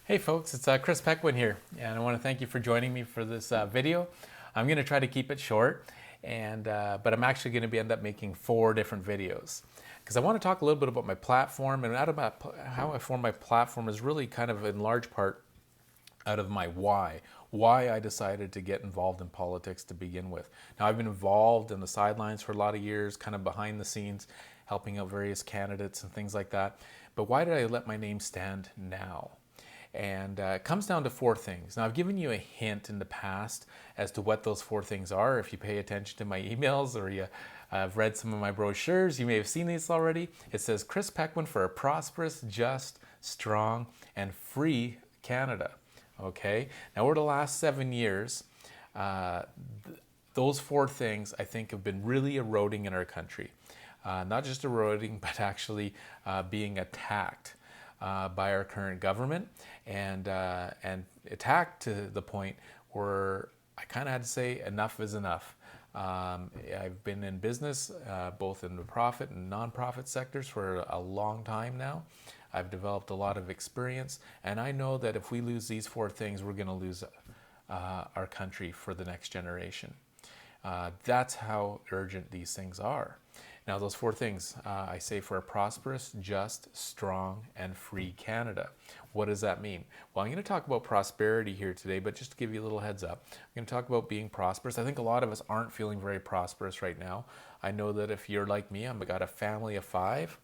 Hey folks, it's Chris Peckwin here, and I want to thank you for joining me for this video. I'm going to try to keep it short, but I'm actually going to end up making 4 different videos because I want to talk a little bit about my platform, and how I form my platform is really kind of in large part out of my why I decided to get involved in politics to begin with. Now, I've been involved in the sidelines for a lot of years, kind of behind the scenes, helping out various candidates and things like that. But why did I let my name stand now? And it comes down to 4 things. Now, I've given you a hint in the past as to what those 4 things are. If you pay attention to my emails or you have read some of my brochures, you may have seen these already. It says Chris Peckwin for a prosperous, just, strong, and free Canada. Okay? Now, over the last 7 years, those 4 things I think have been really eroding in our country. Not just eroding, but actually being attacked by our current government, and attacked to the point where I kind of had to say enough is enough. I've been in business, both in the profit and nonprofit sectors for a long time now. I've developed a lot of experience, and I know that if we lose these 4 things, we're going to lose our country for the next generation. That's how urgent these things are. Now, those 4 things I say for a prosperous, just, strong, and free Canada. What does that mean? Well, I'm going to talk about prosperity here today, but just to give you a little heads up, I'm going to talk about being prosperous. I think a lot of us aren't feeling very prosperous right now. I know that if you're like me, I've got a family of 5,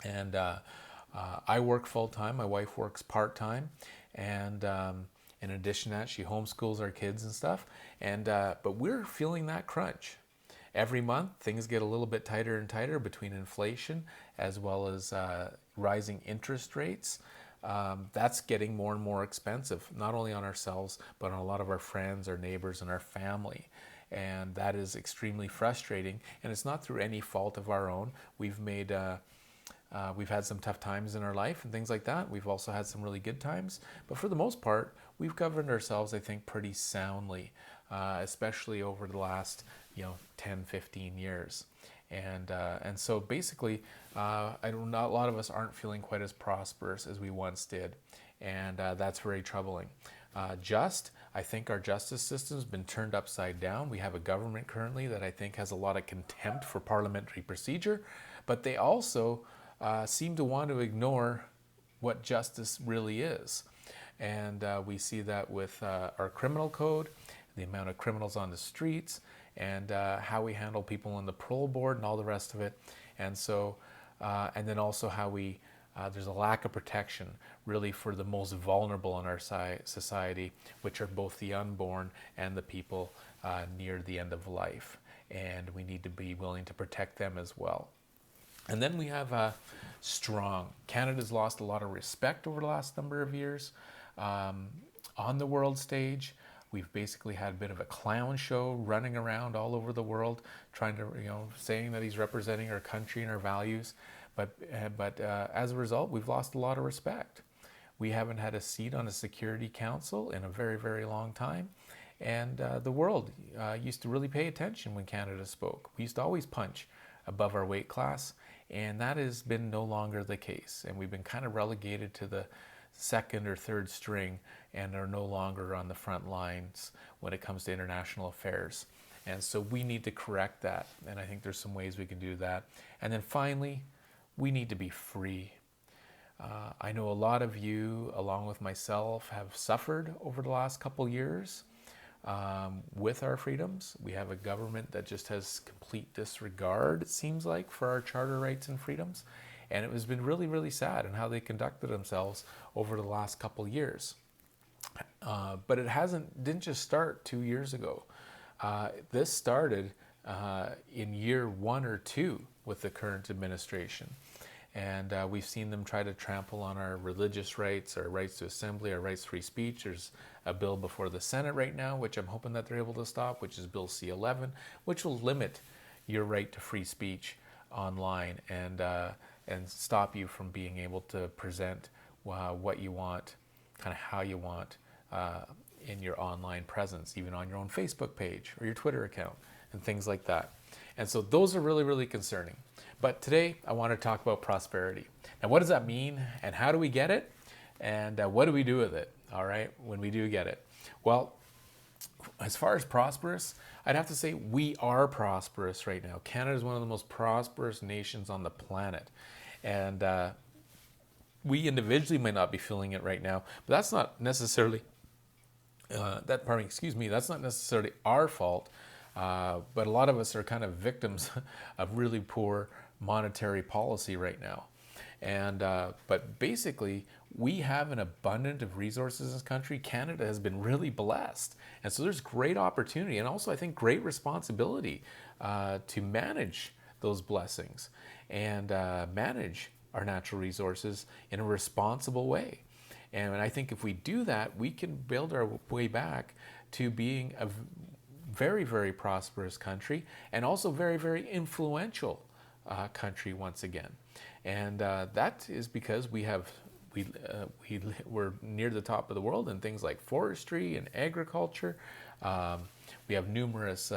and I work full time. My wife works part time, and in addition to that, she homeschools our kids and stuff. But we're feeling that crunch. Every month, things get a little bit tighter and tighter between inflation as well as rising interest rates. That's getting more and more expensive, not only on ourselves, but on a lot of our friends, our neighbors, and our family. And that is extremely frustrating. And it's not through any fault of our own. We've had some tough times in our life and things like that. We've also had some really good times. But for the most part, we've governed ourselves, I think, pretty soundly, especially over the last 10, 15 years. And so basically, a lot of us aren't feeling quite as prosperous as we once did. And that's very troubling. I think our justice system's been turned upside down. We have a government currently that I think has a lot of contempt for parliamentary procedure, but they also seem to want to ignore what justice really is. And we see that with our criminal code, the amount of criminals on the streets, and how we handle people on the parole board and all the rest of it. And so, and then also how there's a lack of protection really for the most vulnerable in our society, which are both the unborn and the people near the end of life. And we need to be willing to protect them as well. And then we have strong. Canada's lost a lot of respect over the last number of years on the world stage. We've basically had a bit of a clown show running around all over the world, trying to, saying that he's representing our country and our values. But as a result, we've lost a lot of respect. We haven't had a seat on a Security Council in a very, very long time. And the world used to really pay attention when Canada spoke. We used to always punch above our weight class, and that has been no longer the case. And we've been kind of relegated to the 2nd or 3rd string and are no longer on the front lines when it comes to international affairs. And so we need to correct that. And I think there's some ways we can do that. And then finally, we need to be free. I know a lot of you, along with myself, have suffered over the last couple years with our freedoms. We have a government that just has complete disregard, it seems like, for our charter rights and freedoms. And it has been really, really sad in how they conducted themselves over the last couple years. But it didn't just start 2 years ago. This started in year 1 or 2 with the current administration. And we've seen them try to trample on our religious rights, our rights to assembly, our rights to free speech. There's a bill before the Senate right now, which I'm hoping that they're able to stop, which is Bill C-11, which will limit your right to free speech online and stop you from being able to present what you want, kind of how you want in your online presence, even on your own Facebook page or your Twitter account and things like that. And so those are really, really concerning. But today I want to talk about prosperity. Now, what does that mean and how do we get it? And what do we do with it? All right, when we do get it. Well, as far as prosperous, I'd have to say we are prosperous right now. Canada is one of the most prosperous nations on the planet. And we individually might not be feeling it right now, but that's not necessarily that's not necessarily our fault. But a lot of us are kind of victims of really poor monetary policy right now. And but basically, we have an abundance of resources in this country. Canada has been really blessed, and so there's great opportunity, and also I think great responsibility to manage those blessings and manage our natural resources in a responsible way. And I think if we do that, we can build our way back to being a very, very prosperous country, and also very, very influential country once again. And that is because we're near the top of the world in things like forestry and agriculture. We have numerous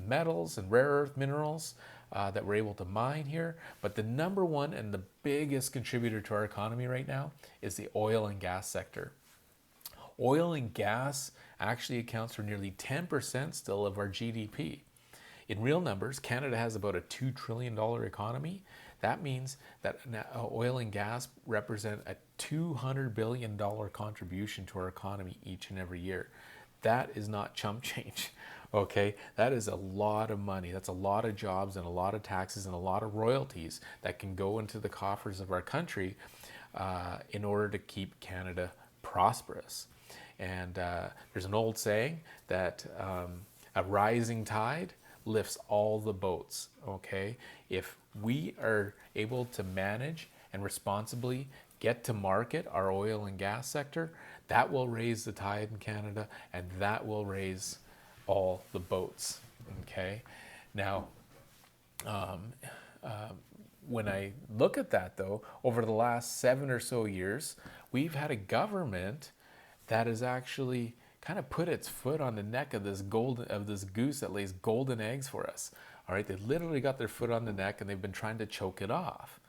metals and rare earth minerals that we're able to mine here. But the number one and the biggest contributor to our economy right now is the oil and gas sector. Oil and gas actually accounts for nearly 10% still of our GDP. In real numbers, Canada has about a $2 trillion economy. That means that oil and gas represent a $200 billion contribution to our economy each and every year. That is not chump change, okay? That is a lot of money. That's a lot of jobs and a lot of taxes and a lot of royalties that can go into the coffers of our country in order to keep Canada prosperous. And there's an old saying that a rising tide lifts all the boats, okay? If we are able to manage and responsibly get to market our oil and gas sector, that will raise the tide in Canada, and that will raise all the boats, okay? Now, when I look at that though, over the last 7 or so years, we've had a government that has actually kind of put its foot on the neck of this goose that lays golden eggs for us. All right, they literally got their foot on the neck and they've been trying to choke it off.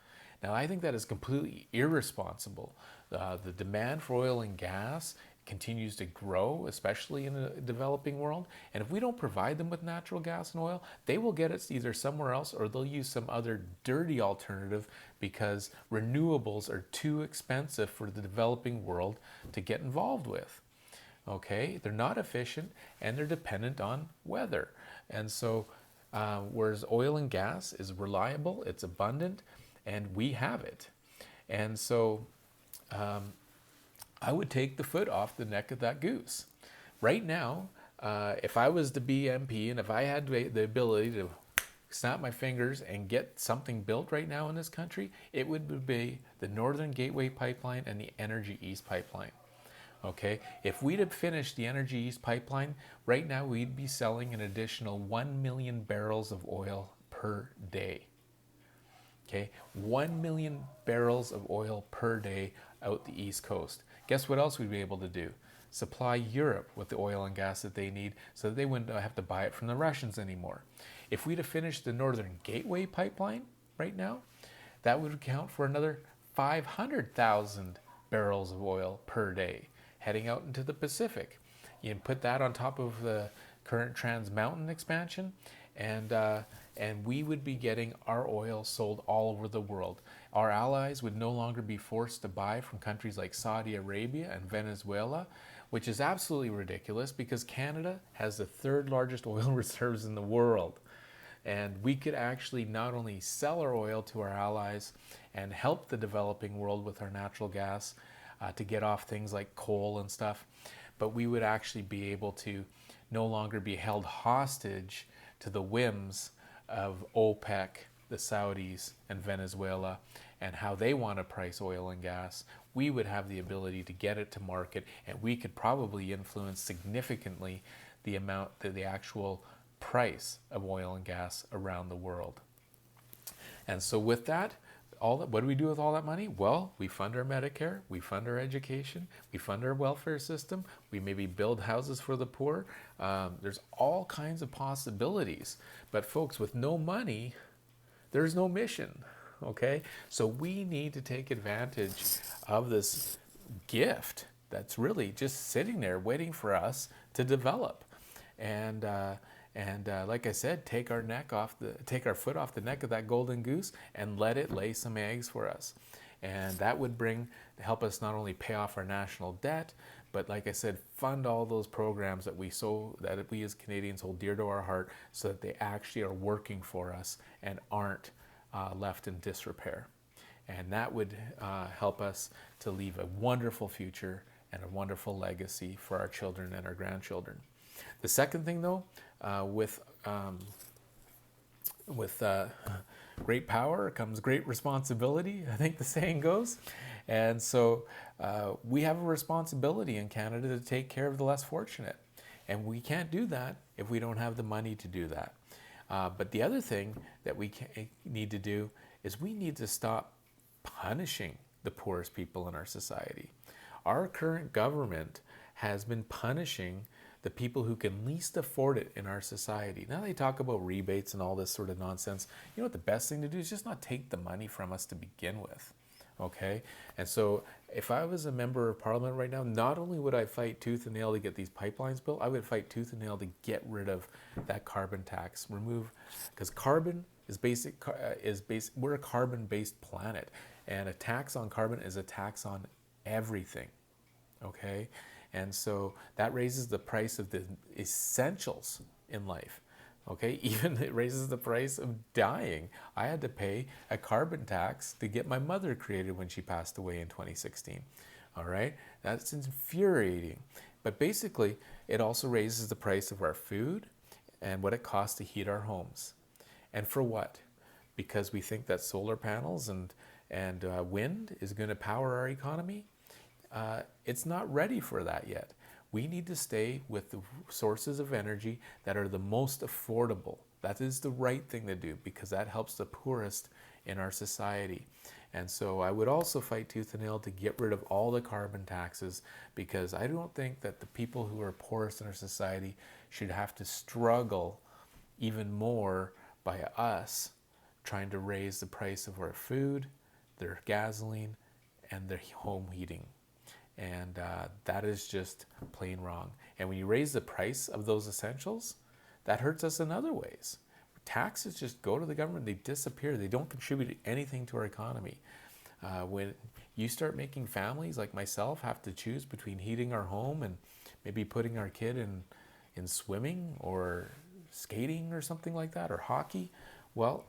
Now, I think that is completely irresponsible. The demand for oil and gas continues to grow, especially in the developing world. And if we don't provide them with natural gas and oil, they will get it either somewhere else or they'll use some other dirty alternative because renewables are too expensive for the developing world to get involved with. Okay, they're not efficient and they're dependent on weather. And so, whereas oil and gas is reliable, it's abundant, and we have it. And so, I would take the foot off the neck of that goose. Right now, if I was to be MP and if I had the ability to snap my fingers and get something built right now in this country, it would be the Northern Gateway Pipeline and the Energy East Pipeline. Okay, if we'd have finished the Energy East Pipeline, right now we'd be selling an additional 1 million barrels of oil per day. Okay, 1 million barrels of oil per day out the East Coast. Guess what else we'd be able to do? Supply Europe with the oil and gas that they need so that they wouldn't have to buy it from the Russians anymore. If we'd have finished the Northern Gateway Pipeline right now, that would account for another 500,000 barrels of oil per day heading out into the Pacific. You can put that on top of the current Trans Mountain expansion, and we would be getting our oil sold all over the world. Our allies would no longer be forced to buy from countries like Saudi Arabia and Venezuela, which is absolutely ridiculous because Canada has the third largest oil reserves in the world. And we could actually not only sell our oil to our allies and help the developing world with our natural gas, to get off things like coal and stuff, but we would actually be able to no longer be held hostage to the whims of OPEC, the Saudis, and Venezuela, and how they want to price oil and gas. We would have the ability to get it to market, and we could probably influence significantly the actual price of oil and gas around the world. And so with that, what do we do with all that money? Well, we fund our Medicare, we fund our education, we fund our welfare system, we maybe build houses for the poor. There's all kinds of possibilities. But folks, with no money, there's no mission, okay? So we need to take advantage of this gift that's really just sitting there waiting for us to develop. And like I said, take our foot off the neck of that golden goose and let it lay some eggs for us. And that would help us not only pay off our national debt, but like I said, fund all those programs that we as Canadians hold dear to our heart, so that they actually are working for us and aren't left in disrepair. And that would help us to leave a wonderful future and a wonderful legacy for our children and our grandchildren. The second thing, though, with great power comes great responsibility, I think the saying goes. And so we have a responsibility in Canada to take care of the less fortunate. And we can't do that if we don't have the money to do that. But the other thing that we need to do is we need to stop punishing the poorest people in our society. Our current government has been punishing the people who can least afford it in our society. Now they talk about rebates and all this sort of nonsense. You know what the best thing to do is just not take the money from us to begin with. Okay? And so if I was a member of parliament right now, not only would I fight tooth and nail to get these pipelines built, I would fight tooth and nail to get rid of that carbon tax. Because carbon is we're a carbon-based planet, and a tax on carbon is a tax on everything. Okay? And so that raises the price of the essentials in life. Okay, even it raises the price of dying. I had to pay a carbon tax to get my mother cremated when she passed away in 2016. All right, that's infuriating. But basically, it also raises the price of our food and what it costs to heat our homes. And for what? Because we think that solar panels and wind is going to power our economy? It's not ready for that yet. We need to stay with the sources of energy that are the most affordable. That is the right thing to do, because that helps the poorest in our society. And so I would also fight tooth and nail to get rid of all the carbon taxes, because I don't think that the people who are poorest in our society should have to struggle even more by us trying to raise the price of our food, their gasoline, and their home heating. And that is just plain wrong. And when you raise the price of those essentials, that hurts us in other ways. Taxes just go to the government, they disappear, they don't contribute anything to our economy. When you start making families like myself have to choose between heating our home and maybe putting our kid in swimming or skating or something like that, or hockey, well,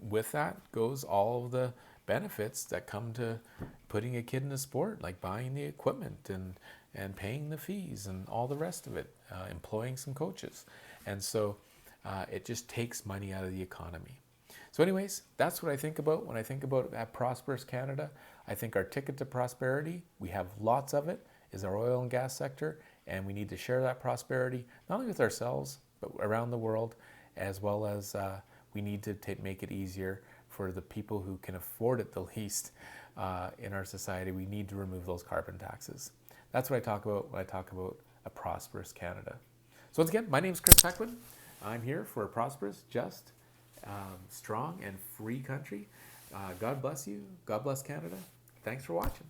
with that goes all of the benefits that come to putting a kid in a sport, like buying the equipment and paying the fees and all the rest of it, employing some coaches. And so it just takes money out of the economy. So anyways, that's what I think about when I think about Prosperous Canada. I think our ticket to prosperity, we have lots of it, is our oil and gas sector, and we need to share that prosperity, not only with ourselves, but around the world, as well as we need to make it easier for the people who can afford it the least in our society. We need to remove those carbon taxes. That's what I talk about when I talk about a prosperous Canada. So once again, my name is Chris Heckman. I'm here for a prosperous, just, strong, and free country. God bless you. God bless Canada. Thanks for watching.